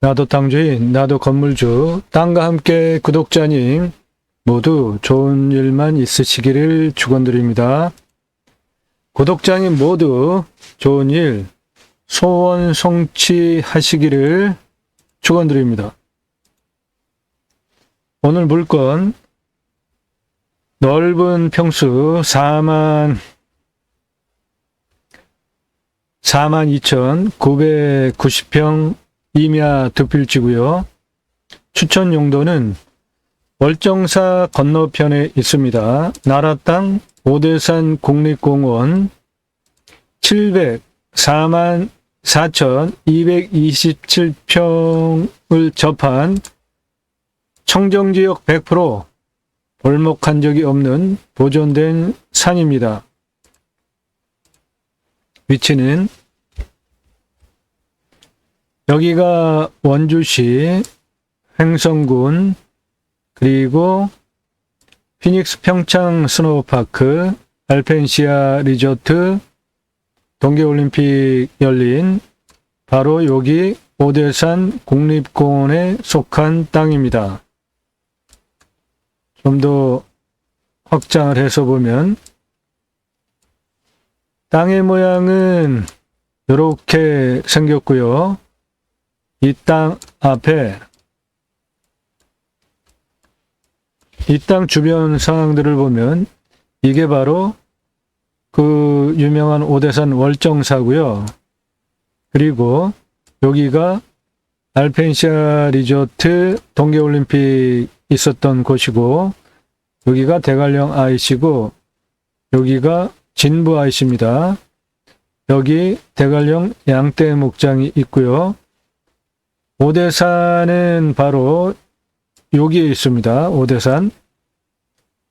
나도 땅주인, 나도 건물주, 땅과 함께 구독자님 모두 좋은 일만 있으시기를 축원드립니다. 구독자님 모두 좋은 일, 소원 성취하시기를 축원드립니다. 오늘 물건 넓은 평수 42,990평 임야 두 필지고요. 추천 용도는 월정사 건너편에 있습니다. 나라 땅 오대산 국립공원 744,227평을 접한 청정지역 100% 벌목한 적이 없는 보존된 산입니다. 위치는 여기가 원주시 횡성군 그리고 피닉스 평창 스노우파크 알펜시아 리조트 동계올림픽 열린 바로 여기 오대산 국립공원에 속한 땅입니다. 좀 더 확장을 해서 보면 땅의 모양은 이렇게 생겼고요. 이 땅 앞에 이 땅 주변 상황들을 보면 이게 바로 그 유명한 오대산 월정사고요. 그리고 여기가 알펜시아 리조트 동계올림픽 있었던 곳이고 여기가 대관령 IC고 여기가 진부 IC입니다. 여기 대관령 양떼 목장이 있고요. 오대산은 바로 여기에 있습니다. 오대산.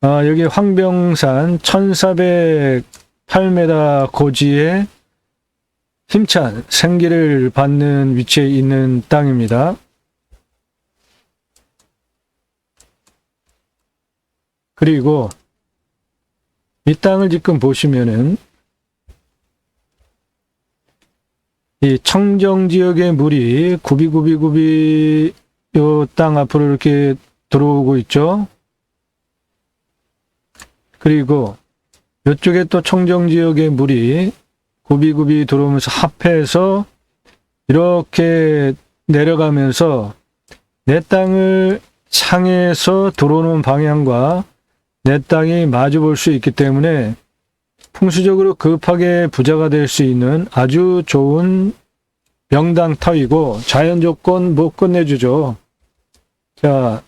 여기 황병산 1408m 고지에 힘찬 생기를 받는 위치에 있는 땅입니다. 그리고 이 땅을 지금 보시면은 이 청정지역의 물이 구비구비구비 요 땅 앞으로 이렇게 들어오고 있죠. 그리고 이쪽에 또 청정지역의 물이 구비구비 들어오면서 합해서 이렇게 내려가면서 내 땅을 향해서 들어오는 방향과 내 땅이 마주 볼 수 있기 때문에 풍수적으로 급하게 부자가 될 수 있는 아주 좋은 명당터이고 자연 조건 못 끝내주죠. 자,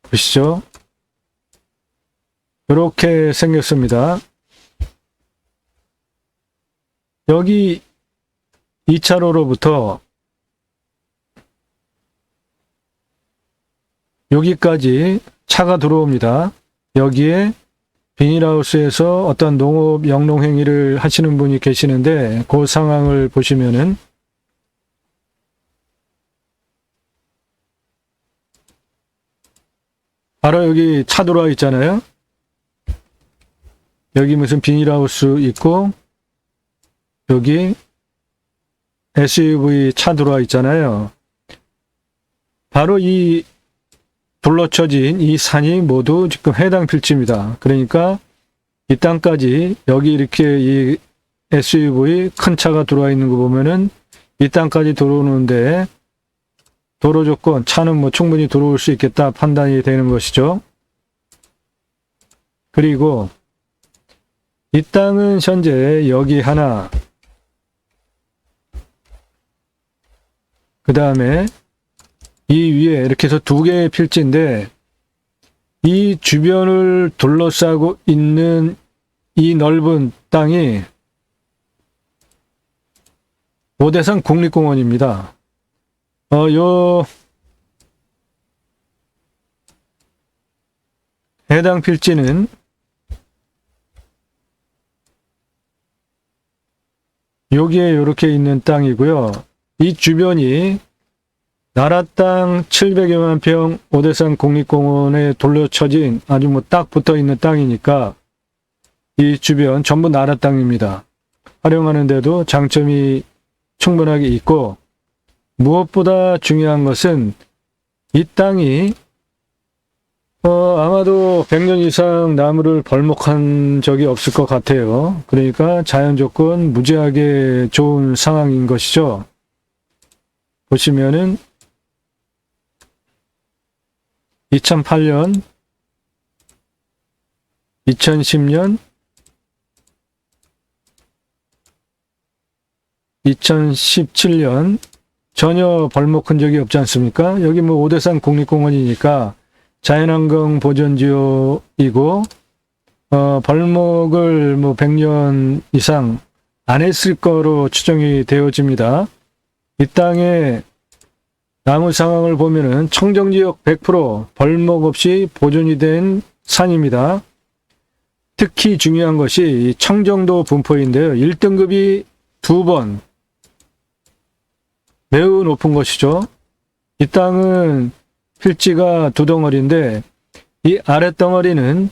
보시죠. 이렇게 생겼습니다. 여기 2차로로부터 여기까지 차가 들어옵니다. 여기에 비닐하우스에서 어떤 농업 영농행위를 하시는 분이 계시는데 그 상황을 보시면은 바로 여기 차 들어와 있잖아요. 여기 무슨 비닐하우스 있고 여기 SUV 차 들어와 있잖아요. 바로 이 둘러쳐진 이 산이 모두 지금 해당 필지입니다. 그러니까 이 땅까지 여기 이렇게 이 SUV 큰 차가 들어와 있는 거 보면은 이 땅까지 들어오는데 도로 조건 차는 뭐 충분히 들어올 수 있겠다 판단이 되는 것이죠. 그리고 이 땅은 현재 여기 하나, 그 다음에 이 위에 이렇게 해서 두 개의 필지인데 이 주변을 둘러싸고 있는 이 넓은 땅이 오대산 국립공원입니다. 요 해당 필지는 여기에 이렇게 있는 땅이고요. 이 주변이 나라 땅 700여만 평 오대산 국립공원에 둘러쳐진 아주 뭐 딱 붙어 있는 땅이니까 이 주변 전부 나라 땅입니다. 활용하는데도 장점이 충분하게 있고 무엇보다 중요한 것은 이 땅이 아마도 100년 이상 나무를 벌목한 적이 없을 것 같아요. 그러니까 자연 조건 무지하게 좋은 상황인 것이죠. 보시면은 2008년, 2010년, 2017년 전혀 벌목한 적이 없지 않습니까? 여기 뭐 오대산 국립공원이니까 자연환경 보전지역이고 벌목을 뭐 100년 이상 안 했을 거로 추정이 되어집니다. 이 땅의 나무 상황을 보면은 청정지역 100% 벌목 없이 보존이 된 산입니다. 특히 중요한 것이 청정도 분포인데요. 1등급이 2번 매우 높은 것이죠. 이 땅은 필지가 2덩어리인데 이 아래 덩어리는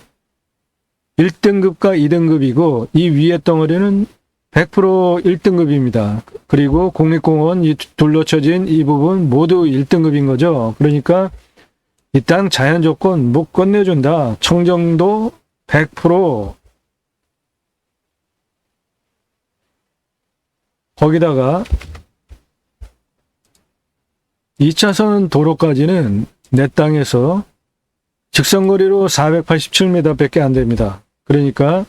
1등급과 2등급이고 이 위에 덩어리는 100% 1등급입니다. 그리고 국립공원 이 둘러쳐진 이 부분 모두 1등급인 거죠. 그러니까 이 땅 자연 조건 못 끝내준다. 청정도 100%. 거기다가 2차선 도로까지는 내 땅에서 직선거리로 487m 밖에 안 됩니다. 그러니까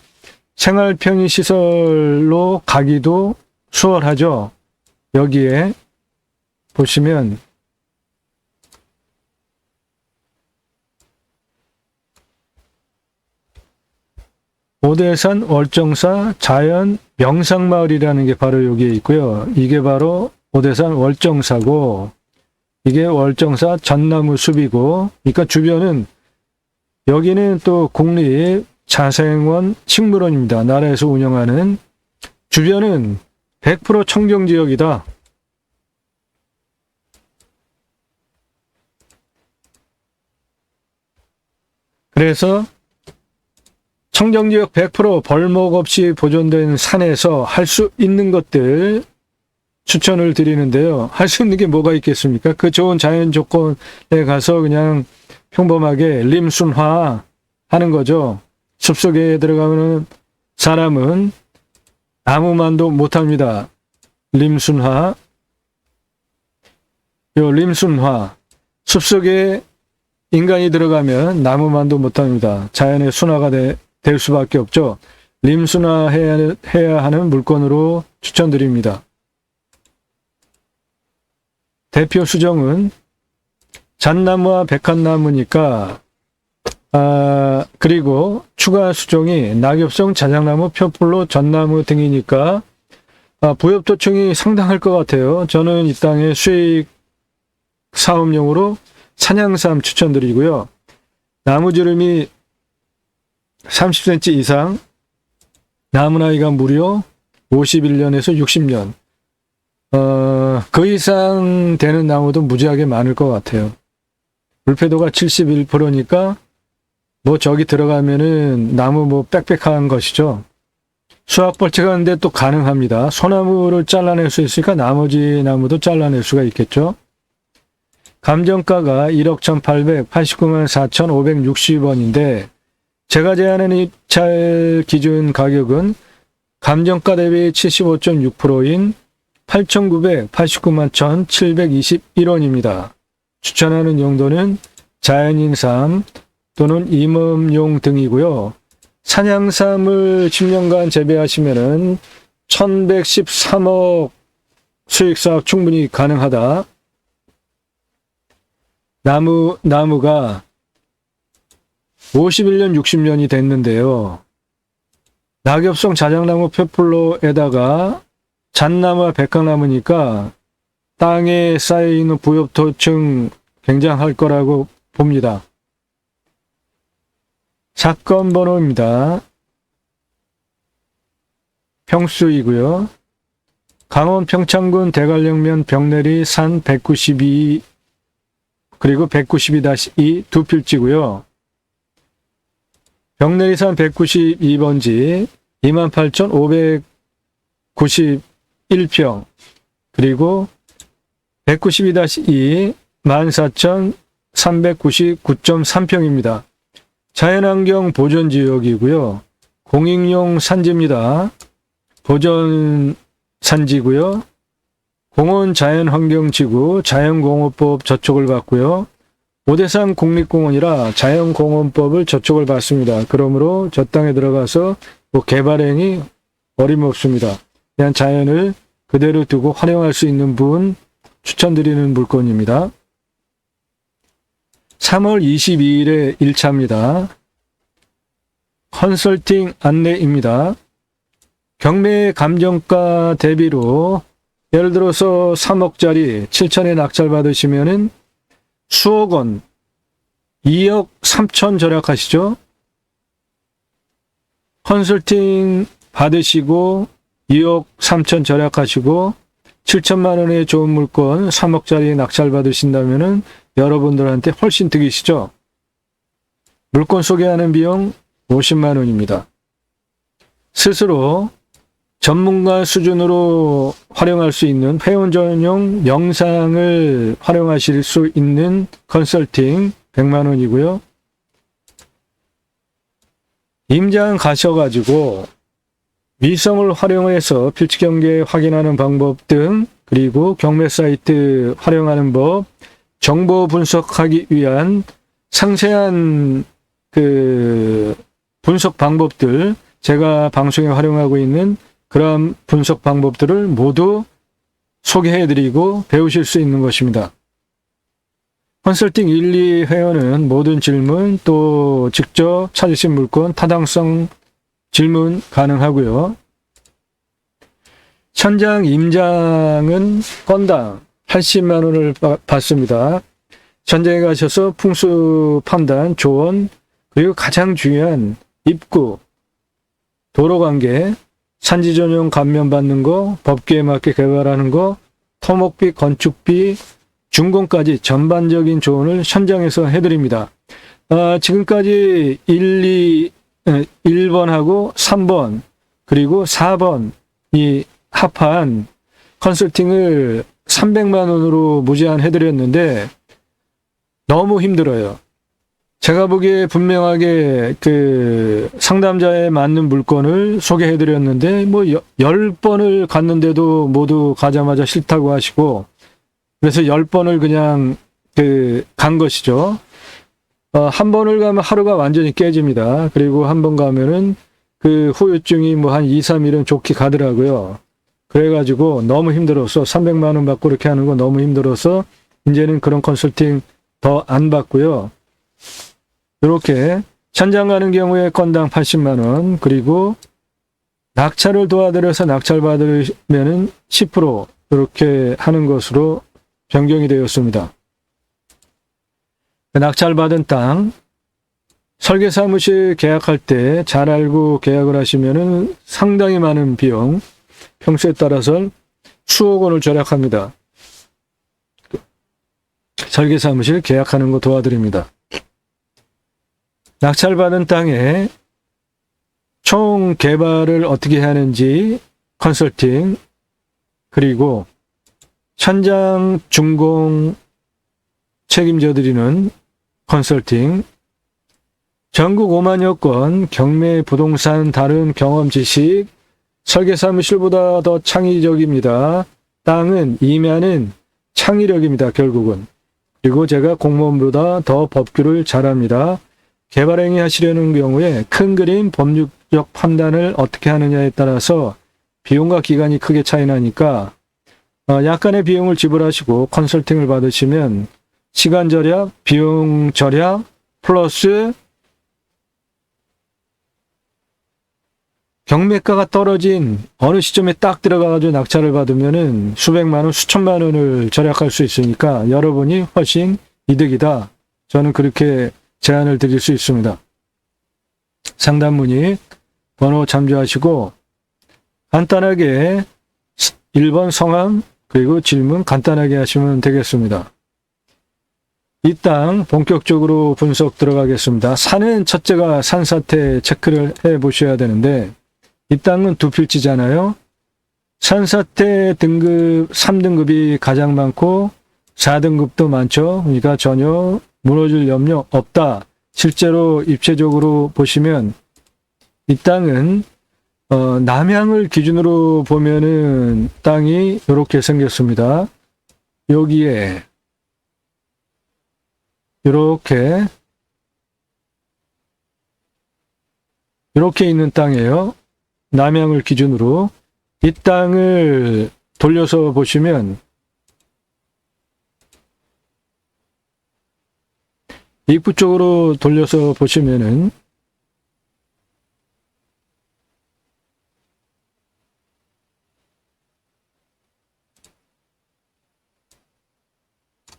생활 편의 시설로 가기도 수월하죠. 여기에 보시면 오대산 월정사 자연 명상마을이라는 게 바로 여기에 있고요. 이게 바로 오대산 월정사고 이게 월정사 전나무 숲이고 그러니까 주변은 여기는 또 국립 자생원 식물원입니다. 나라에서 운영하는 주변은 100% 청정지역이다. 그래서 청정지역 100% 벌목 없이 보존된 산에서 할 수 있는 것들 추천을 드리는데요. 할 수 있는 게 뭐가 있겠습니까? 그 좋은 자연 조건에 가서 그냥 평범하게 림순화 하는 거죠. 숲속에 들어가면 사람은 아무만도 못합니다. 림순화. 요 림순화. 숲속에 인간이 들어가면 나무만도 못합니다. 자연의 순화가 될 수밖에 없죠. 림순화해야 하는 물건으로 추천드립니다. 대표 수종은 잣나무와 백합나무니까 그리고 추가 수종이 낙엽성 자작나무, 표풀로 전나무 등이니까 부엽도층이 상당할 것 같아요. 저는 이 땅에 수익 사업용으로 산양삼 추천드리고요. 나무주름이 30cm 이상, 나무 나이가 무려 51년에서 60년. 그 이상 되는 나무도 무지하게 많을 것 같아요. 불패도가 71%니까 뭐 저기 들어가면은 나무 뭐 빽빽한 것이죠. 수확벌채가 또 가능합니다. 소나무를 잘라낼 수 있으니까 나머지 나무도 잘라낼 수가 있겠죠. 감정가가 1억 1,889만 4,560원인데 제가 제안하는 입찰 기준 가격은 감정가 대비 75.6%인 8,989만 1,721원입니다. 추천하는 용도는 자연인삼 또는 임업용 등이고요. 산양삼을 10년간 재배하시면은 1,113억 수익사업 충분히 가능하다. 나무가 51년, 60년이 됐는데요. 낙엽성 자작나무 표풀로에다가 잣나무와 백합나무니까 땅에 쌓여있는 부엽토층 굉장할 거라고 봅니다. 사건 번호입니다. 평수이고요. 강원 평창군 대관령면 벽내리 산 192 그리고 192-2 두 필지고요. 벽내리산 192번지 28,591평 그리고 192-2 14,399.3평입니다. 자연환경 보존지역이고요. 공익용 산지입니다. 보존 산지고요. 공원 자연환경지구 자연공원법 저촉을 받고요. 오대산 국립공원이라 자연공원법을 저촉을 받습니다. 그러므로 저 땅에 들어가서 뭐 개발행위 어림없습니다. 그냥 자연을 그대로 두고 활용할 수 있는 분 추천드리는 물건입니다. 3월 22일에 1차입니다. 컨설팅 안내입니다. 경매 감정가 대비로 예를 들어서 3억짜리 7천에 낙찰 받으시면은 수억 원, 2억 3천 절약하시죠? 컨설팅 받으시고 2억 3천 절약하시고 7천만 원의 좋은 물건 3억짜리 낙찰 받으신다면은 여러분들한테 훨씬 득이시죠? 물건 소개하는 비용 50만 원입니다. 스스로 전문가 수준으로 활용할 수 있는 회원 전용 영상을 활용하실 수 있는 컨설팅 100만 원이고요. 임장 가셔가지고 위성을 활용해서 필지 경계 확인하는 방법 등, 그리고 경매 사이트 활용하는 법, 정보 분석하기 위한 상세한 분석 방법들, 제가 방송에 활용하고 있는 그런 분석 방법들을 모두 소개해드리고 배우실 수 있는 것입니다. 컨설팅 1, 2회원은 모든 질문, 또 직접 찾으신 물건 타당성 질문 가능하고요. 천장 임장은 건당 80만 원을 받습니다. 현장에 가셔서 풍수 판단, 조언, 그리고 가장 중요한 입구, 도로관계, 산지 전용 감면 받는 거, 법규에 맞게 개발하는 거, 토목비, 건축비, 준공까지 전반적인 조언을 현장에서 해드립니다. 지금까지 1번하고 3번 그리고 4번이 합한 컨설팅을 300만 원으로 무제한 해드렸는데 너무 힘들어요. 제가 보기에 분명하게 상담자에 맞는 물건을 소개해드렸는데 뭐 10번을 갔는데도 모두 가자마자 싫다고 하시고, 그래서 10번을 그냥 간 것이죠. 한 번을 가면 하루가 완전히 깨집니다. 그리고 한 번 가면은 후유증이 뭐 한 2, 3일은 좋게 가더라고요. 그래가지고 너무 힘들어서 300만 원 받고 이렇게 하는 거 너무 힘들어서 이제는 그런 컨설팅 더 안 받고요. 이렇게 현장 가는 경우에 건당 80만 원, 그리고 낙찰을 도와드려서 낙찰 받으면은 10% 이렇게 하는 것으로 변경이 되었습니다. 낙찰 받은 땅, 설계사무실 계약할 때 잘 알고 계약을 하시면은 상당히 많은 비용, 평수에 따라서 수억 원을 절약합니다. 설계사무실 계약하는 거 도와드립니다. 낙찰받은 땅에 총 개발을 어떻게 하는지 컨설팅, 그리고 현장 준공 책임져 드리는 컨설팅, 전국 5만여 건 경매 부동산 다른 경험 지식, 설계사무실보다 더 창의적입니다. 땅은 임야는 창의력입니다. 결국은. 그리고 제가 공무원보다 더 법규를 잘합니다. 개발행위 하시려는 경우에 큰 그림 법률적 판단을 어떻게 하느냐에 따라서 비용과 기간이 크게 차이 나니까 약간의 비용을 지불하시고 컨설팅을 받으시면 시간 절약, 비용 절약, 플러스 경매가가 떨어진 어느 시점에 딱 들어가가지고 낙찰을 받으면은 수백만 원, 수천만 원을 절약할 수 있으니까 여러분이 훨씬 이득이다. 저는 그렇게 제안을 드릴 수 있습니다. 상담 문의 번호 참조하시고 간단하게 1번 성함 그리고 질문 간단하게 하시면 되겠습니다. 이 땅 본격적으로 분석 들어가겠습니다. 산은 첫째가 산사태 체크를 해 보셔야 되는데 이 땅은 두 필지잖아요. 산사태 등급 3등급이 가장 많고 4등급도 많죠. 그러니까 전혀 무너질 염려 없다. 실제로 입체적으로 보시면 이 땅은 남향을 기준으로 보면은 땅이 이렇게 생겼습니다. 여기에 이렇게 있는 땅이에요. 남향을 기준으로. 이 땅을 돌려서 보시면 입구 쪽으로 돌려서 보시면은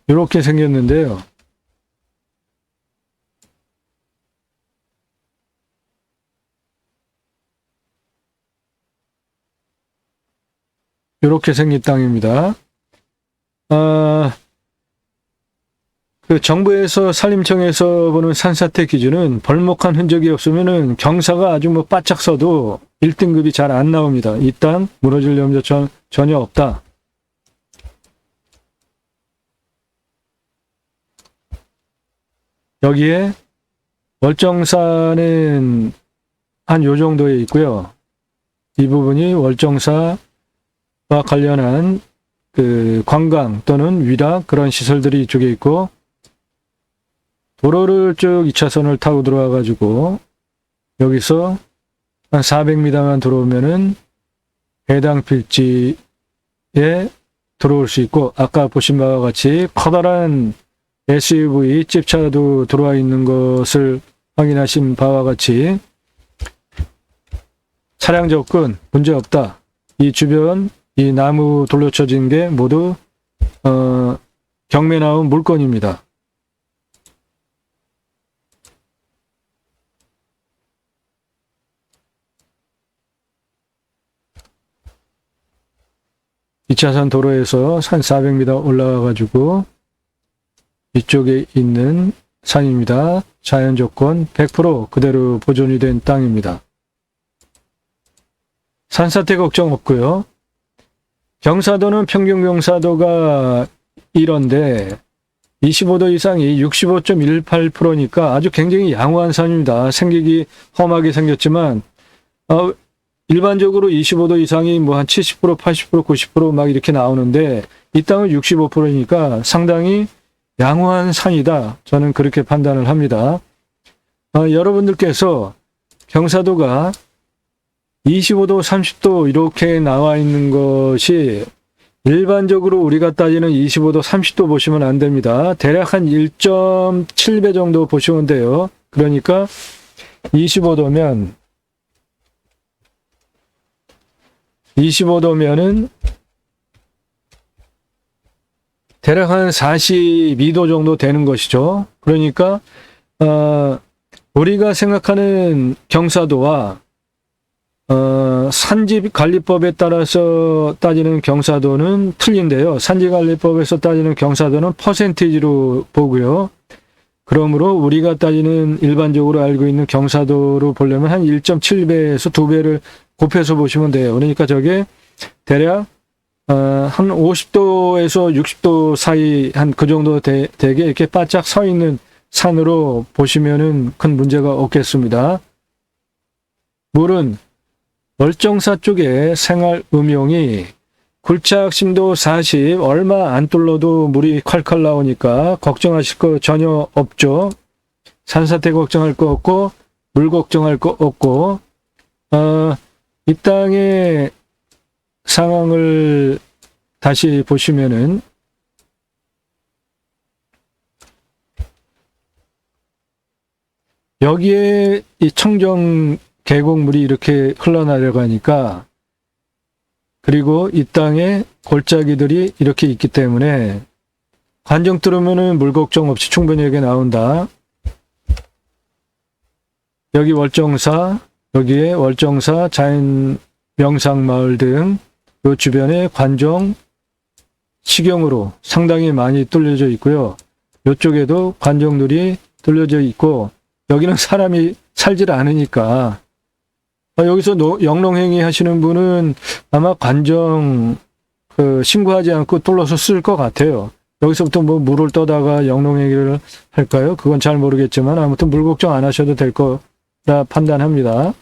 이렇게 생겼는데요. 이렇게 생긴 땅입니다. 그 정부에서 산림청에서 보는 산사태 기준은 벌목한 흔적이 없으면은 경사가 아주 뭐 바짝 서도 1등급이 잘 안 나옵니다. 이 땅 무너질 염려 전혀 없다. 여기에 월정사는 한 요 정도에 있고요. 이 부분이 월정사와 관련한 그 관광 또는 위락 그런 시설들이 이쪽에 있고, 도로를 쭉 2차선을 타고 들어와 가지고 여기서 한 400m만 들어오면은 해당 필지에 들어올 수 있고, 아까 보신 바와 같이 커다란 SUV 집차도 들어와 있는 것을 확인하신 바와 같이 차량 접근 문제 없다. 이 주변 이 나무 돌려쳐진 게 모두 경매 나온 물건입니다. 이 차선 도로에서 한 400m 올라와 가지고 이쪽에 있는 산입니다. 자연 조건 100% 그대로 보존이 된 땅입니다. 산사태 걱정 없고요. 경사도는 평균 경사도가 1인데 25도 이상이 65.18%니까 아주 굉장히 양호한 산입니다. 생기기 험하게 생겼지만 일반적으로 25도 이상이 뭐 한 70%, 80%, 90% 막 이렇게 나오는데 이 땅은 65%니까 상당히 양호한 산이다. 저는 그렇게 판단을 합니다. 여러분들께서 경사도가 25도, 30도 이렇게 나와 있는 것이 일반적으로 우리가 따지는 25도, 30도 보시면 안 됩니다. 대략 한 1.7배 정도 보시면 돼요. 그러니까 25도면은 대략 한 42도 정도 되는 것이죠. 그러니까 우리가 생각하는 경사도와 산지관리법에 따라서 따지는 경사도는 틀린데요. 산지관리법에서 따지는 경사도는 퍼센티지로 보고요. 그러므로 우리가 따지는 일반적으로 알고 있는 경사도로 보려면 한 1.7배에서 2배를 곱해서 보시면 돼요. 그러니까 저게 대략 한 50도에서 60도 사이 한 그 정도 되게 이렇게 바짝 서 있는 산으로 보시면은 큰 문제가 없겠습니다. 물은 월정사 쪽에 생활 음용이 굴착 심도 40 얼마 안 뚫러도 물이 콸콸 나오니까 걱정하실 거 전혀 없죠. 산사태 걱정할 거 없고 물 걱정할 거 없고 이 땅의 상황을 다시 보시면은 여기에 이 청정 계곡물이 이렇게 흘러내려가니까, 그리고 이 땅에 골짜기들이 이렇게 있기 때문에 관정 뚫으면은 물 걱정 없이 충분히 여기 나온다. 여기 월정사, 여기에 월정사, 자연 명상마을 등 이 주변에 관정 시경으로 상당히 많이 뚫려져 있고요. 이쪽에도 관정들이 뚫려져 있고, 여기는 사람이 살질 않으니까 여기서 영농행위 하시는 분은 아마 관정 신고하지 않고 뚫러서 쓸 것 같아요. 여기서부터 뭐 물을 떠다가 영농 얘기를 할까요? 그건 잘 모르겠지만 아무튼 물 걱정 안 하셔도 될 거라 판단합니다.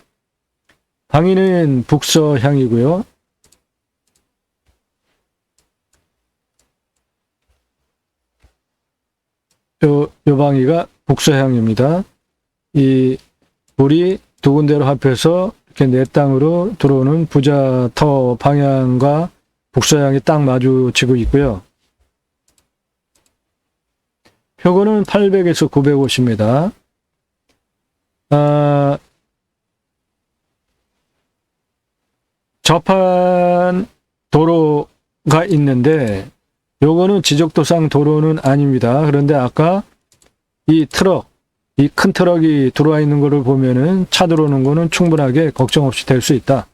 방위는 북서향이고요. 요 방위가 북서향입니다. 이 물이 두 군데로 합해서 이렇게 내 땅으로 들어오는 부자터 방향과 북서향이 딱 마주치고 있고요. 표고는 800에서 950m. 접한 도로가 있는데 요거는 지적도상 도로는 아닙니다. 그런데 아까 이 큰 트럭이 들어와 있는 거를 보면은 차 들어오는 거는 충분하게 걱정 없이 될 수 있다.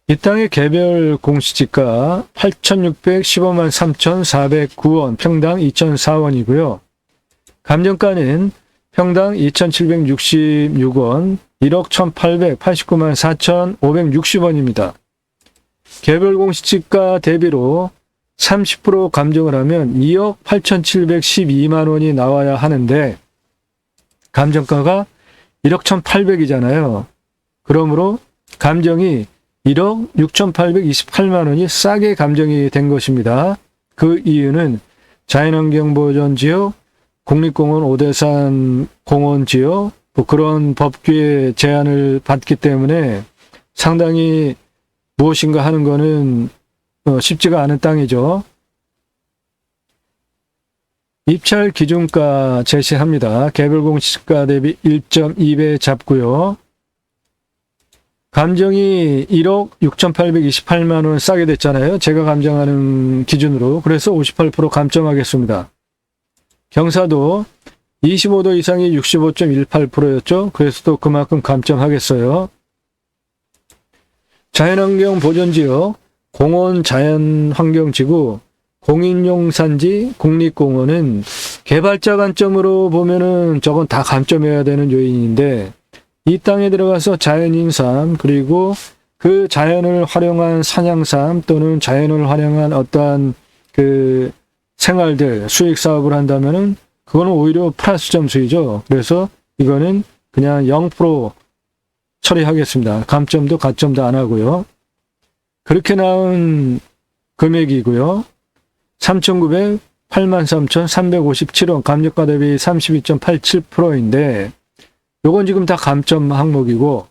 이 땅의 개별 공시지가 8,615만 3,409원, 평당 2,004원이고요. 감정가는 평당 2,766원, 1억 1,889만 4,560원입니다. 개별 공시지가 대비로 30% 감정을 하면 2억 8,712만 원이 나와야 하는데 감정가가 1억 1,800이잖아요. 그러므로 감정이 1억 6,828만 원이 싸게 감정이 된 것입니다. 그 이유는 자연환경보전지역, 국립공원 오대산 공원지역, 뭐 그런 법규의 제한을 받기 때문에 상당히 무엇인가 하는 거는 쉽지가 않은 땅이죠. 입찰 기준가 제시합니다. 개별 공시가 대비 1.2배 잡고요. 감정이 1억 6,828만 원 싸게 됐잖아요. 제가 감정하는 기준으로. 그래서 58% 감점하겠습니다. 경사도 25도 이상이 65.18%였죠. 그래서 또 그만큼 감점하겠어요. 자연환경 보전지역, 공원 자연환경지구, 공인용산지, 국립공원은 개발자 관점으로 보면은 저건 다 감점해야 되는 요인인데 이 땅에 들어가서 자연인삼 그리고 그 자연을 활용한 산양삼 또는 자연을 활용한 어떠한 그 생활들 수익 사업을 한다면은 그거는 오히려 플러스 점수이죠. 그래서 이거는 그냥 0% 처리하겠습니다. 감점도 가점도 안 하고요. 그렇게 나온 금액이고요. 3,900, 83,357원, 감정가 대비 32.87%인데 요건 지금 다 감점 항목이고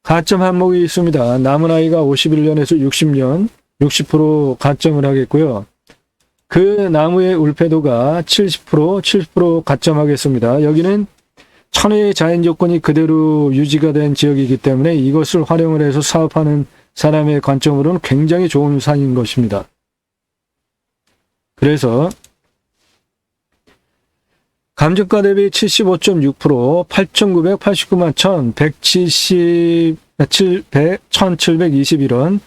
가점 항목이 있습니다. 남은 아이가 51년에서 60년 60% 가점을 하겠고요. 그 나무의 울패도가 70% 가점하겠습니다. 여기는 천혜의 자연 조건이 그대로 유지가 된 지역이기 때문에 이것을 활용을 해서 사업하는 사람의 관점으로는 굉장히 좋은 산인 것입니다. 그래서 감정가 대비 75.6%, 8,989만 1,721원,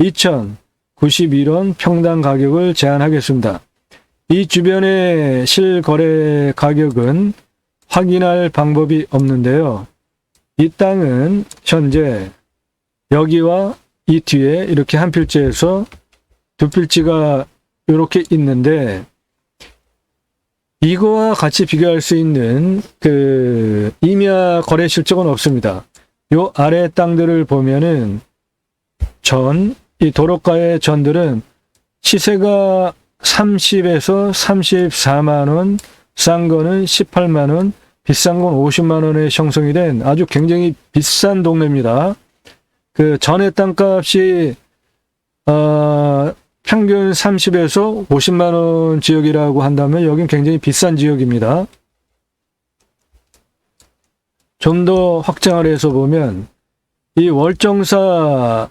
2,091원 평당 가격을 제한하겠습니다. 이 주변의 실거래 가격은 확인할 방법이 없는데요. 이 땅은 현재 여기와 이 뒤에 이렇게 한 필지에서 두 필지가 이렇게 있는데 이거와 같이 비교할 수 있는 그 임야 거래 실적은 없습니다. 요 아래 땅들을 보면은 이 도로가의 전들은 시세가 30에서 34만 원, 싼 거는 18만 원, 비싼 건 50만 원에 형성이 된 아주 굉장히 비싼 동네입니다. 그 전의 땅값이 평균 30에서 50만 원 지역이라고 한다면 여긴 굉장히 비싼 지역입니다. 좀 더 확장을 해서 보면 이 월정사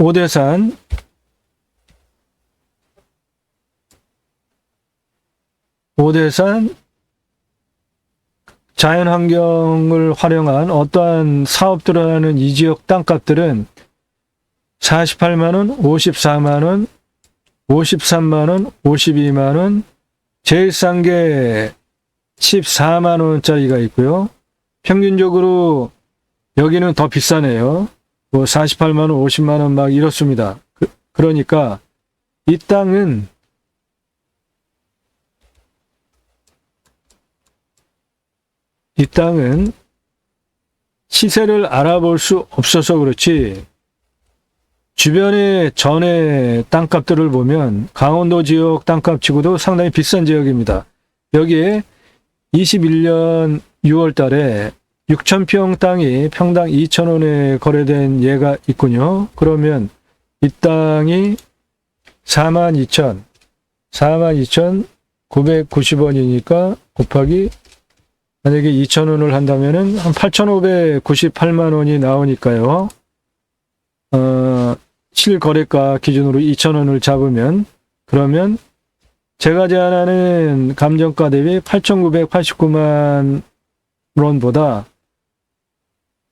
오대산 자연환경을 활용한 어떠한 사업들을 하는 이 지역 땅값들은 48만원, 54만원, 53만원, 52만원, 제일 싼 게 14만원짜리가 있고요. 평균적으로 여기는 더 비싸네요. 뭐 48만 원, 50만 원 막 이렇습니다. 그러니까 이 땅은 시세를 알아볼 수 없어서 그렇지, 주변의 전에 땅값들을 보면 강원도 지역 땅값치고도 상당히 비싼 지역입니다. 여기에 21년 6월 달에 6,000평 땅이 평당 2,000원에 거래된 예가 있군요. 그러면 이 땅이 42,990원이니까 곱하기 만약에 2,000원을 한다면은 한 8,598만 원이 나오니까요. 실거래가 기준으로 2,000원을 잡으면, 그러면 제가 제안하는 감정가 대비 8,989만 원보다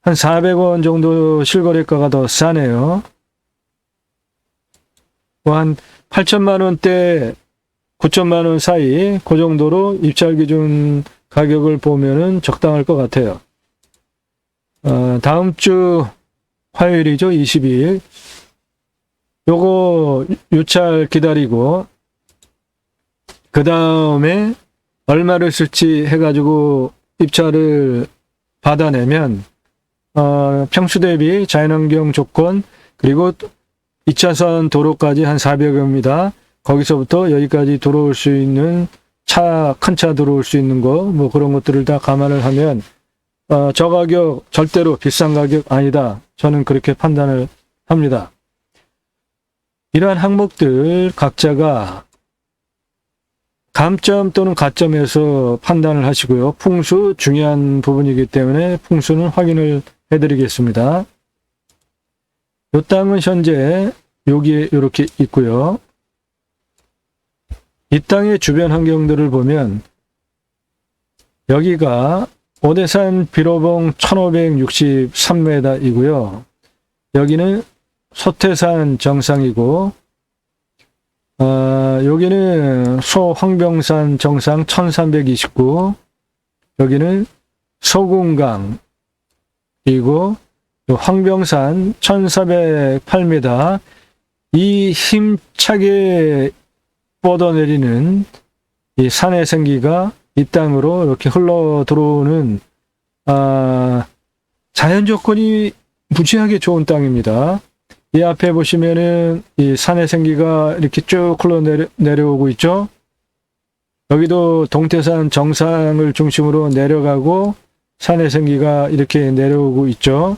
한 400원 정도 실거래가가 더 싸네요. 한 8천만 원대 9천만 원 사이 그 정도로 입찰 기준 가격을 보면은 적당할 것 같아요. 다음 주 화요일이죠. 22일. 요거 유찰 기다리고 그 다음에 얼마를 쓸지 해가지고 입찰을 받아내면 평수 대비 자연환경 조건 그리고 2차선 도로까지 한 400여입니다. 거기서부터 여기까지 들어올 수 있는 큰 차 들어올 수 있는 거, 뭐 그런 것들을 다 감안을 하면 저 가격 절대로 비싼 가격 아니다. 저는 그렇게 판단을 합니다. 이러한 항목들 각자가 감점 또는 가점에서 판단을 하시고요. 풍수 중요한 부분이기 때문에 풍수는 확인을 해드리겠습니다. 이 땅은 현재 여기에 이렇게 있고요. 이 땅의 주변 환경들을 보면 여기가 오대산 비로봉 1563m이고요. 여기는 소태산 정상이고 여기는 소황병산 정상 1329, 여기는 소궁강, 그리고 황병산 1408m, 이 힘차게 뻗어내리는 이 산의 생기가 이 땅으로 이렇게 흘러 들어오는 자연 조건이 무지하게 좋은 땅입니다. 이 앞에 보시면은 이 산의 생기가 이렇게 쭉 흘러 내려오고 있죠. 여기도 동태산 정상을 중심으로 내려가고 산의 생기가 이렇게 내려오고 있죠.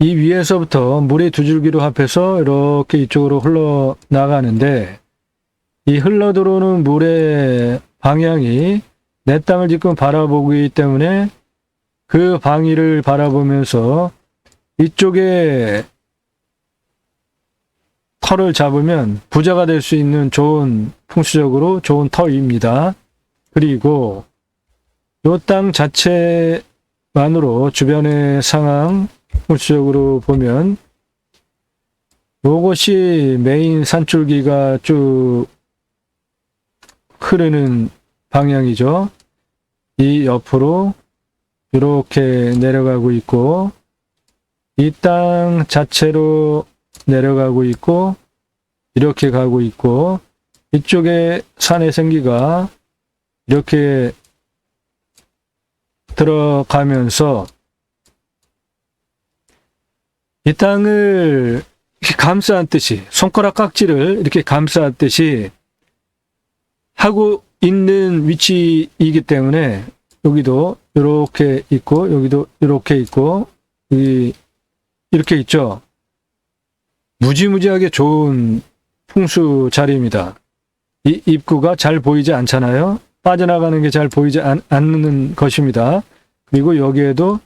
이 위에서부터 물이 두 줄기로 합해서 이렇게 이쪽으로 흘러나가는데, 이 흘러들어오는 물의 방향이 내 땅을 지금 바라보고 있기 때문에 그 방위를 바라보면서 이쪽에 터를 잡으면 부자가 될 수 있는 좋은, 풍수적으로 좋은 터입니다. 그리고 이 땅 자체만으로 주변의 상황 풍수적으로 보면 이것이 메인 산줄기가 쭉 흐르는 방향이죠. 이 옆으로 이렇게 내려가고 있고, 이 땅 자체로 내려가고 있고, 이렇게 가고 있고, 이쪽에 산의 생기가 이렇게 들어가면서 이 땅을 감싸안듯이, 손가락 깍지를 이렇게 감싸안듯이 하고 있는 위치이기 때문에 여기도 이렇게 있고, 여기도 이렇게 있고, 여기 이렇게 있죠. 무지무지하게 좋은 풍수 자리입니다. 이 입구가 잘 보이지 않잖아요. 빠져나가는 게 잘 보이지 않는 것입니다. 그리고 여기에도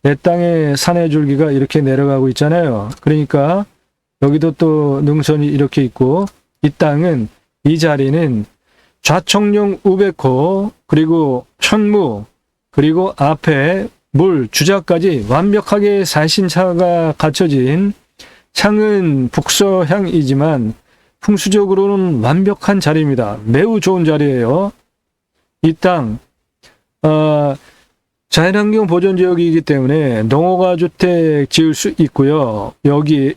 내 땅의 산의 줄기가 이렇게 내려가고 있잖아요. 그러니까 여기도 또 능선이 이렇게 있고, 이 땅은, 이 자리는 좌청룡 우백호, 그리고 천무, 그리고 앞에 물, 주자까지 완벽하게 살신차가 갖춰진 창은 북서향이지만 풍수적으로는 완벽한 자리입니다. 매우 좋은 자리예요. 이 땅, 자연환경 보존지역이기 때문에 농어가 주택 지을 수 있고요. 여기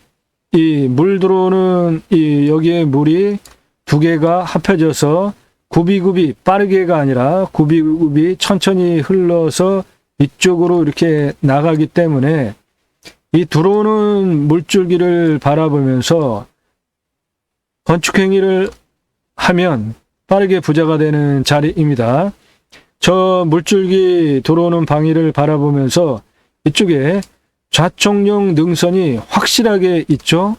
이 물 들어오는 여기에 물이 두 개가 합해져서 굽이굽이 빠르게가 아니라 굽이굽이 천천히 흘러서 이쪽으로 이렇게 나가기 때문에 이 들어오는 물줄기를 바라보면서 건축행위를 하면 빠르게 부자가 되는 자리입니다. 저 물줄기 들어오는 방위를 바라보면서 이쪽에 좌청룡 능선이 확실하게 있죠.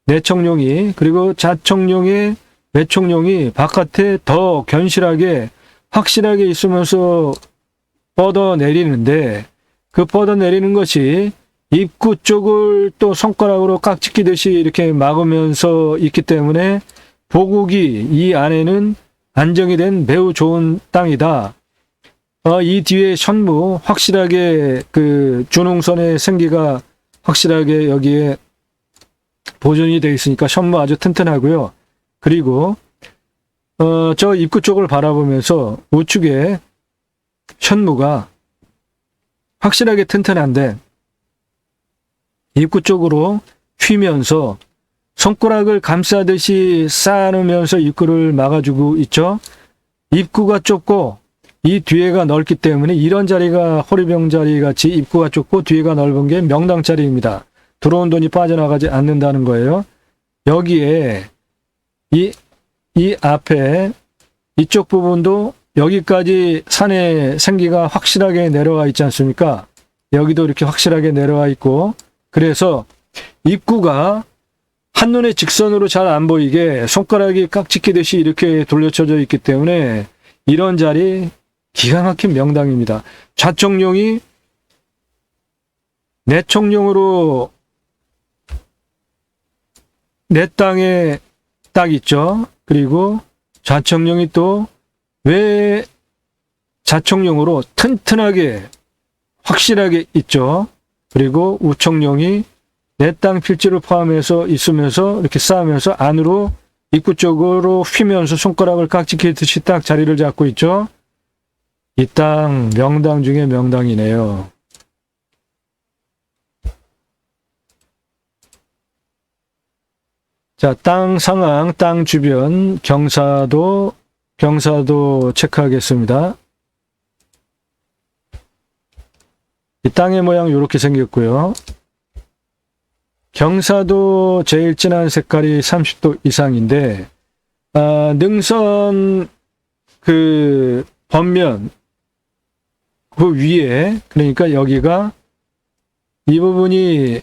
내청룡이, 그리고 좌청룡의 내청룡이 바깥에 더 견실하게 확실하게 있으면서 뻗어 내리는데, 그 뻗어 내리는 것이 입구 쪽을 또 손가락으로 깍지끼듯이 이렇게 막으면서 있기 때문에 보국이 이 안에는 안정이 된 매우 좋은 땅이다. 이 뒤에 현무 확실하게 그 준홍선의 생기가 확실하게 여기에 보존이 되어 있으니까 현무 아주 튼튼하고요. 그리고 저 입구 쪽을 바라보면서 우측에 현무가 확실하게 튼튼한데 입구 쪽으로 휘면서 손가락을 감싸듯이 쌓아놓으면서 입구를 막아주고 있죠. 입구가 좁고 이 뒤에가 넓기 때문에 이런 자리가 호리병 자리 같이 입구가 좁고 뒤에가 넓은 게 명당 자리입니다. 들어온 돈이 빠져나가지 않는다는 거예요. 여기에 이 앞에 이쪽 부분도 여기까지 산의 생기가 확실하게 내려와 있지 않습니까? 여기도 이렇게 확실하게 내려와 있고, 그래서 입구가 한눈에 직선으로 잘 안 보이게 손가락이 깍지끼듯이 이렇게 돌려쳐져 있기 때문에 이런 자리 기가 막힌 명당입니다. 좌청룡이 내청룡으로 내 땅에 딱 있죠. 그리고 좌청룡이 또 왜 좌청룡으로 튼튼하게 확실하게 있죠. 그리고 우청룡이 내 땅 필지를 포함해서 있으면서 이렇게 쌓으면서 안으로 입구 쪽으로 휘면서 손가락을 깍지끼듯이 딱 자리를 잡고 있죠. 이 땅 명당 중에 명당이네요. 자, 땅 상황, 땅 주변 경사도 체크하겠습니다. 이 땅의 모양 이렇게 생겼고요. 경사도 제일 진한 색깔이 30도 이상인데, 능선 그 번면 그 위에, 그러니까 여기가 이 부분이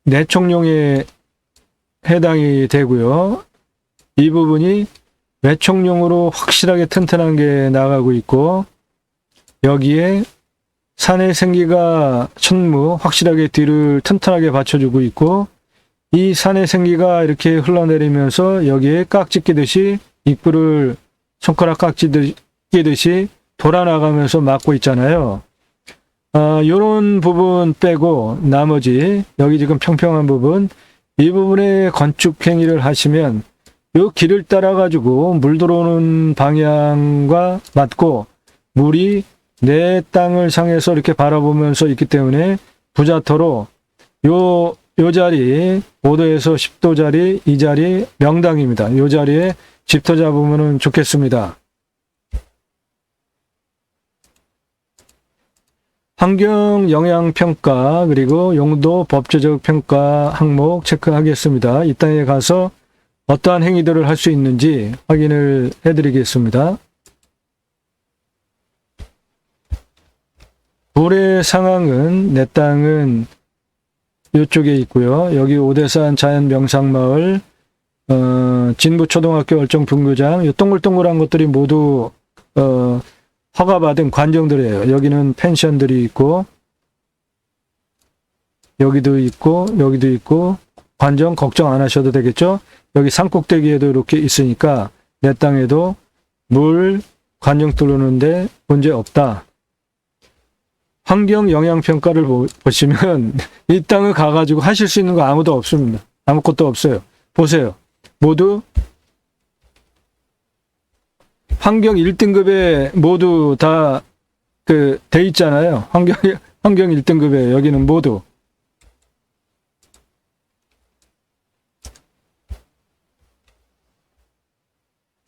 내청룡에 해당이 되고요. 이 부분이 외청룡으로 확실하게 튼튼한 게 나가고 있고, 여기에 산의 생기가 천무 확실하게 뒤를 튼튼하게 받쳐주고 있고, 이 산의 생기가 이렇게 흘러내리면서 여기에 깍지 끼듯이 입구를 손가락 깍지 끼듯이 돌아나가면서 막고 있잖아요. 요런 부분 빼고 나머지 여기 지금 평평한 부분, 이 부분에 건축 행위를 하시면 요 길을 따라 가지고 물 들어오는 방향과 맞고 물이 내 땅을 향해서 이렇게 바라보면서 있기 때문에 부자터로 요 자리 5도에서 10도 자리, 이 자리 명당입니다. 요 자리에 집터 잡으면 좋겠습니다. 환경 영향 평가 그리고 용도 법제적 평가 항목 체크하겠습니다. 이 땅에 가서 어떠한 행위들을 할 수 있는지 확인을 해드리겠습니다. 불의 상황은 내 땅은 이쪽에 있고요. 여기 오대산 자연명상마을, 진부초등학교 얼정분교장, 이 동글동글한 것들이 모두 허가받은 관정들이에요. 여기는 펜션들이 있고, 여기도 있고, 여기도 있고, 관정 걱정 안 하셔도 되겠죠? 여기 산꼭대기에도 이렇게 있으니까 내 땅에도 물 관정 뚫는데 문제 없다. 환경 영향 평가를 보시면 이 땅을 가가지고 하실 수 있는 거 아무도 없습니다. 아무것도 없어요. 보세요. 모두 환경 1등급에 모두 다 돼 있잖아요. 환경 1등급에 여기는 모두.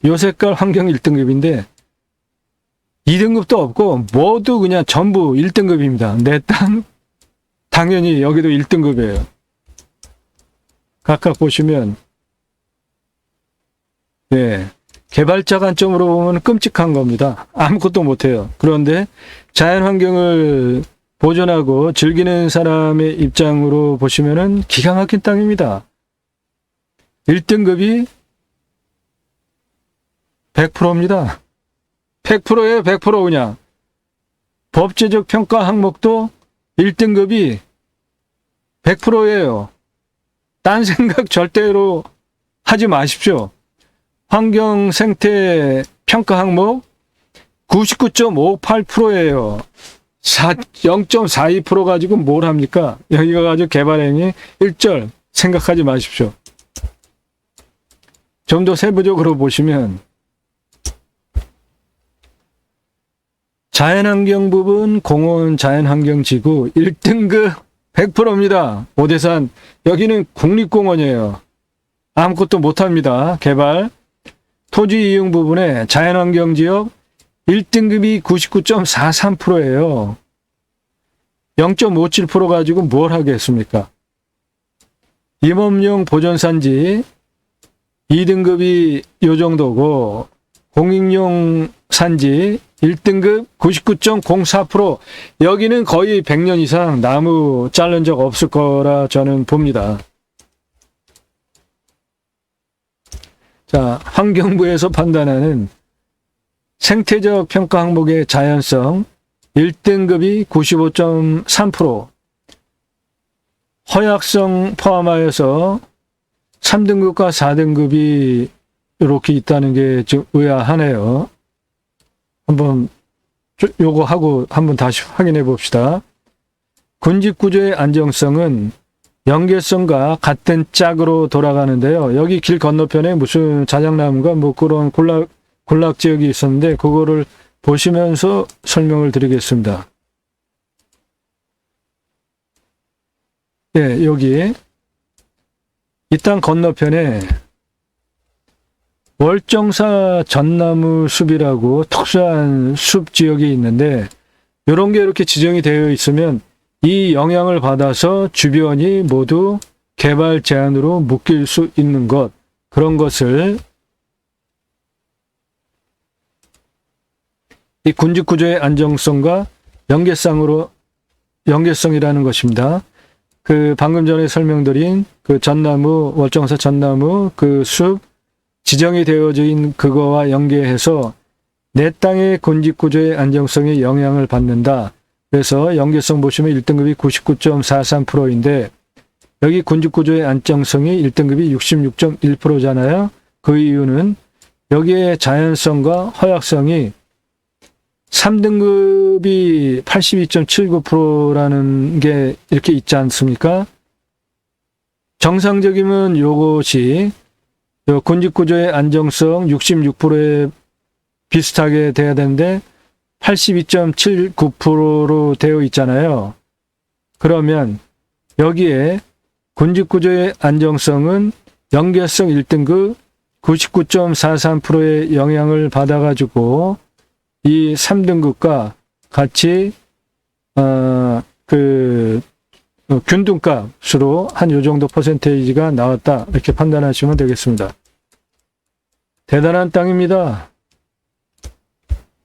요 색깔 환경 1등급인데 2등급도 없고 모두 그냥 전부 1등급입니다. 내 땅 당연히 여기도 1등급이에요. 각각 보시면 네, 개발자 관점으로 보면 끔찍한 겁니다. 아무것도 못해요. 그런데 자연환경을 보존하고 즐기는 사람의 입장으로 보시면은 기가 막힌 땅입니다. 1등급이 100%입니다. 100%예요, 100% 그냥. 법제적 평가 항목도 1등급이 100%예요. 딴 생각 절대로 하지 마십시오. 환경 생태 평가 항목 99.58%예요. 0.42% 가지고 뭘 합니까? 여기가 가지고 개발행위 1절 생각하지 마십시오. 좀 더 세부적으로 보시면 자연환경 부분 공원 자연환경지구 1등급 100%입니다. 오대산 여기는 국립공원이에요. 아무것도 못합니다. 개발 토지 이용 부분에 자연환경지역 1등급이 99.43%예요. 0.57% 가지고 뭘 하겠습니까? 임업용 보존산지 2등급이 요 정도고 공익용 산지 1등급 99.04%. 여기는 거의 100년 이상 나무 자른 적 없을 거라 저는 봅니다. 자, 환경부에서 판단하는 생태적 평가 항목의 자연성 1등급이 95.3%, 허약성 포함하여서 3등급과 4등급이 이렇게 있다는 게 좀 의아하네요. 한번 요거 하고 한번 다시 확인해 봅시다. 군집구조의 안정성은 연계성과 같은 짝으로 돌아가는데요. 여기 길 건너편에 무슨 자작나무가 뭐 그런 군락 지역이 있었는데 그거를 보시면서 설명을 드리겠습니다. 예, 여기 이 땅 건너편에 월정사 전나무 숲이라고 특수한 숲 지역이 있는데 이런 게 이렇게 지정이 되어 있으면 이 영향을 받아서 주변이 모두 개발 제한으로 묶일 수 있는 것, 그런 것을 이 군집구조의 안정성과 연계성이라는 것입니다. 그 방금 전에 설명드린 그 전나무, 월정사 전나무 그 숲 지정이 되어진 그거와 연계해서 내 땅의 군집구조의 안정성에 영향을 받는다. 그래서 연계성 보시면 1등급이 99.43%인데 여기 군집구조의 안정성이 1등급이 66.1%잖아요. 그 이유는 여기에 자연성과 허약성이 3등급이 82.79%라는 게 이렇게 있지 않습니까? 정상적이면 요것이 군집구조의 안정성 66%에 비슷하게 돼야 되는데 82.79%로 되어 있잖아요. 그러면 여기에 군집구조의 안정성은 연계성 1등급 99.43%의 영향을 받아가지고 이 3등급과 같이 균등값으로 한 요 정도 퍼센테이지가 나왔다. 이렇게 판단하시면 되겠습니다. 대단한 땅입니다.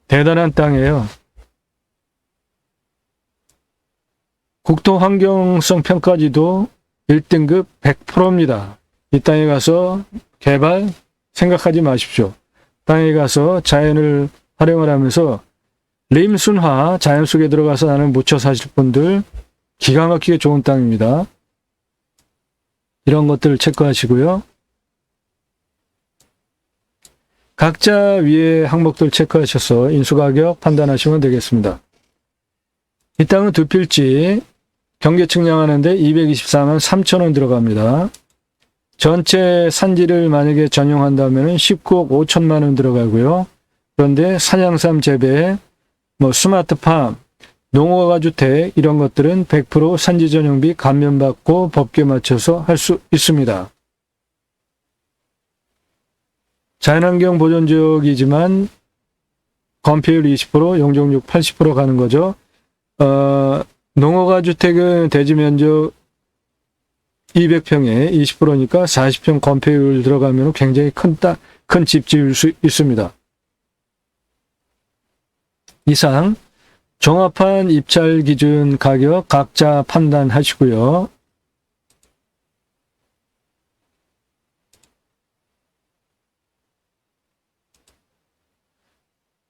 대단한 땅이에요. 국토환경성 평가지도 1등급 100%입니다. 이 땅에 가서 개발 생각하지 마십시오. 땅에 가서 자연을 활용을 하면서 림순화 자연 속에 들어가서 나는 묻혀 사실 분들 기가 막히게 좋은 땅입니다. 이런 것들을 체크하시고요. 각자 위에 항목들 체크하셔서 인수가격 판단하시면 되겠습니다. 이 땅은 두 필지, 경계 측량하는데 224만 3천원 들어갑니다. 전체 산지를 만약에 전용한다면 19억 5천만 원 들어가고요. 그런데 산양삼 재배, 스마트팜, 농어가주택 이런 것들은 100% 산지 전용비 감면받고 법규에 맞춰서 할 수 있습니다. 자연환경 보존지역이지만 건폐율 20%, 용적률 80% 가는 거죠. 농어가주택은 대지 면적 200평에 20%니까 40평 건폐율 들어가면 굉장히 큰 집 지을 수 있습니다. 이상 종합한 입찰 기준 가격 각자 판단하시고요.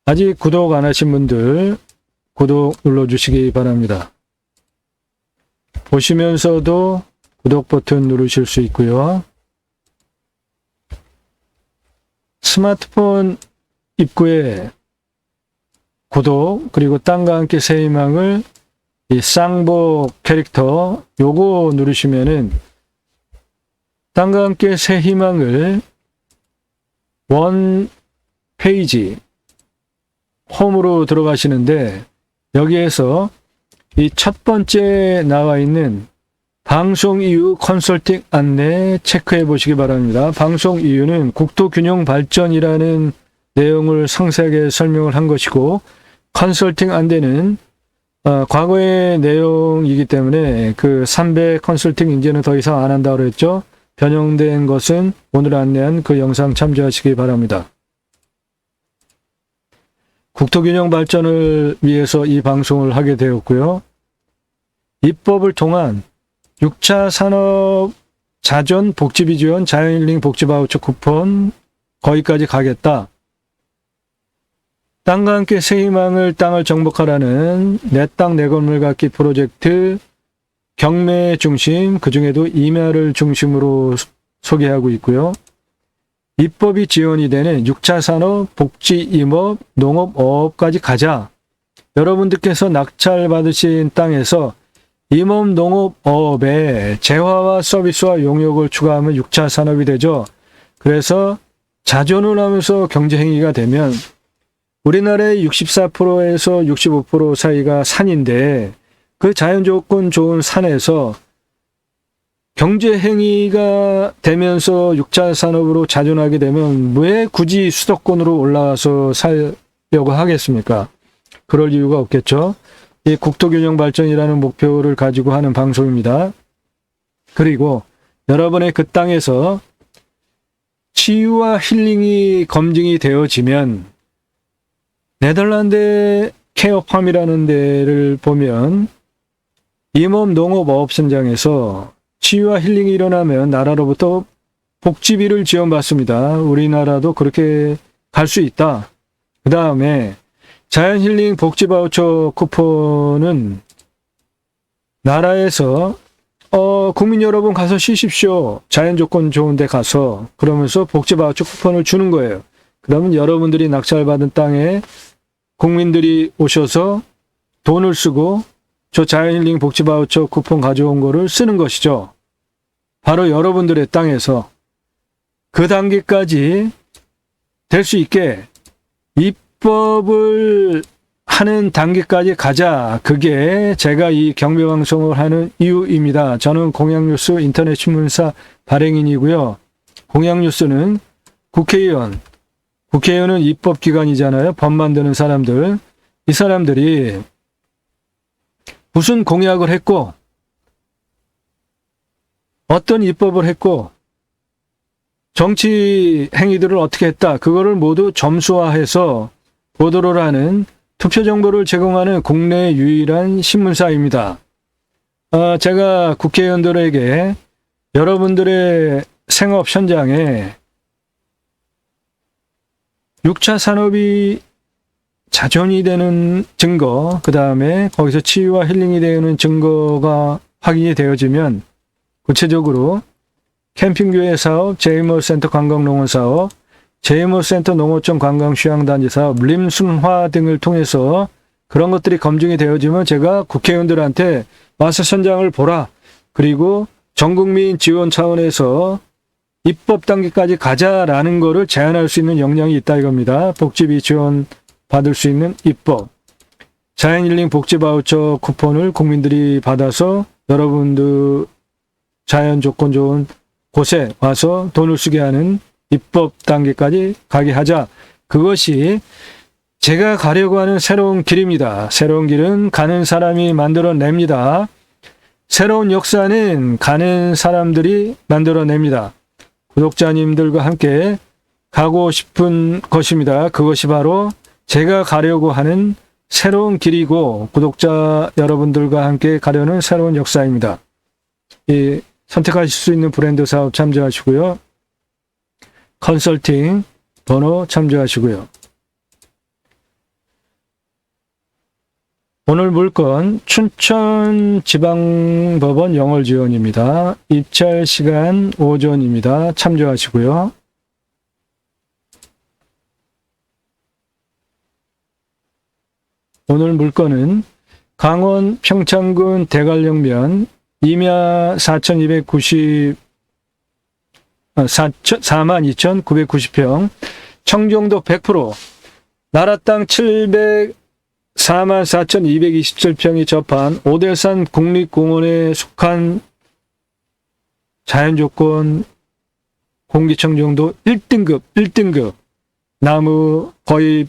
아직 구독 안 하신 분들 구독 눌러주시기 바랍니다. 보시면서도 구독 버튼 누르실 수 있고요. 스마트폰 입구에 구독 그리고 땅과 함께 새 희망을 이 쌍복 캐릭터 요거 누르시면은 땅과 함께 새 희망을 원 페이지 홈으로 들어가시는데 여기에서 이 첫 번째 나와 있는 방송 이후 컨설팅 안내 체크해 보시기 바랍니다. 방송 이유는 국토균형 발전이라는 내용을 상세하게 설명을 한 것이고 컨설팅 안내는 과거의 내용이기 때문에 그 300 컨설팅 이제는 더 이상 안 한다고 그랬죠. 변형된 것은 오늘 안내한 그 영상 참조하시기 바랍니다. 국토균형 발전을 위해서 이 방송을 하게 되었고요. 입법을 통한 6차 산업 자전 복지비 지원 자연힐링 복지바우처 쿠폰 거기까지 가겠다. 땅과 함께 새 희망을 땅을 정복하라는 내 땅 내 건물 갖기 프로젝트 경매 중심 그중에도 임야를 중심으로 소개하고 있고요. 입법이 지원이 되는 6차 산업, 복지, 임업, 농업, 어업까지 가자. 여러분들께서 낙찰받으신 땅에서 임업, 농업, 어업에 재화와 서비스와 용역을 추가하면 6차 산업이 되죠. 그래서 자존을 하면서 경제행위가 되면 우리나라의 64%에서 65% 사이가 산인데 그 자연조건 좋은 산에서 경제행위가 되면서 6차 산업으로 자존하게 되면 왜 굳이 수도권으로 올라와서 살려고 하겠습니까? 그럴 이유가 없겠죠. 이 국토균형 발전이라는 목표를 가지고 하는 방송입니다. 그리고 여러분의 그 땅에서 치유와 힐링이 검증이 되어지면 네덜란드 케어팜이라는 데를 보면 임업, 농업, 어업 현장에서 치유와 힐링이 일어나면 나라로부터 복지비를 지원받습니다. 우리나라도 그렇게 갈 수 있다. 그 다음에 자연힐링 복지바우처 쿠폰은 나라에서 국민 여러분 가서 쉬십시오. 자연조건 좋은 데 가서 그러면서 복지바우처 쿠폰을 주는 거예요. 그러면 여러분들이 낙찰받은 땅에 국민들이 오셔서 돈을 쓰고 저 자연힐링 복지바우처 쿠폰 가져온 거를 쓰는 것이죠. 바로 여러분들의 땅에서 그 단계까지 될 수 있게 입법을 하는 단계까지 가자. 그게 제가 이 경매방송을 하는 이유입니다. 저는 공양뉴스 인터넷 신문사 발행인이고요. 공양뉴스는 국회의원은 입법기관이잖아요. 법 만드는 사람들. 이 사람들이 무슨 공약을 했고 어떤 입법을 했고 정치 행위들을 어떻게 했다. 그거를 모두 점수화해서 보도를 하는 투표 정보를 제공하는 국내 유일한 신문사입니다. 제가 국회의원들에게 여러분들의 생업 현장에 6차 산업이 자존이 되는 증거, 그 다음에 거기서 치유와 힐링이 되는 증거가 확인이 되어지면 구체적으로 캠핑교회 사업, 제이머센터 관광농원 사업, 제이머센터 농어촌 관광휴양단지 사업, 림순화 등을 통해서 그런 것들이 검증이 되어지면 제가 국회의원들한테 와서 현장을 보라. 그리고 전국민 지원 차원에서 입법 단계까지 가자라는 거를 제안할 수 있는 역량이 있다 이겁니다. 복지비 지원 받을 수 있는 입법. 자연힐링 복지 바우처 쿠폰을 국민들이 받아서 여러분들 자연 조건 좋은 곳에 와서 돈을 쓰게 하는 입법 단계까지 가게 하자. 그것이 제가 가려고 하는 새로운 길입니다. 새로운 길은 가는 사람이 만들어냅니다. 새로운 역사는 가는 사람들이 만들어냅니다. 구독자님들과 함께 가고 싶은 것입니다. 그것이 바로 제가 가려고 하는 새로운 길이고 구독자 여러분들과 함께 가려는 새로운 역사입니다. 선택하실 수 있는 브랜드 사업 참조하시고요. 컨설팅 번호 참조하시고요. 오늘 물건 춘천지방법원 영월지원입니다. 입찰 시간 오전입니다. 참조하시고요. 오늘 물건은 강원 평창군 대관령면 임야 42,990평, 청정도 100%, 나라 땅 704,227평이 접한 오대산 국립공원에 속한 자연조건 공기청정도 1등급, 나무 거의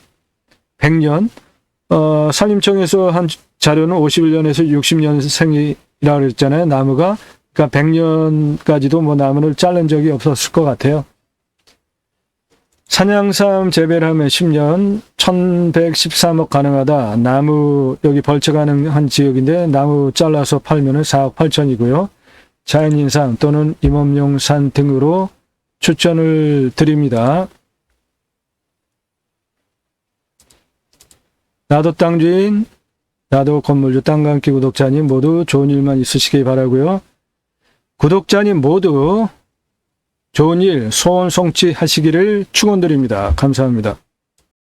100년, 산림청에서 한 자료는 51년에서 60년생이라고 그랬잖아요. 나무가. 그러니까 100년까지도 뭐 나무를 자른 적이 없었을 것 같아요. 산양삼 재배를 하면 10년 1113억 가능하다. 나무 여기 벌채 가능한 지역인데 나무 잘라서 팔면 4억 8천이고요. 자연인상 또는 임업용산 등으로 추천을 드립니다. 나도 땅주인, 나도 건물주 땅감기 구독자님 모두 좋은 일만 있으시기 바라고요. 구독자님 모두 좋은 일, 소원 성취하시기를 축원드립니다. 감사합니다.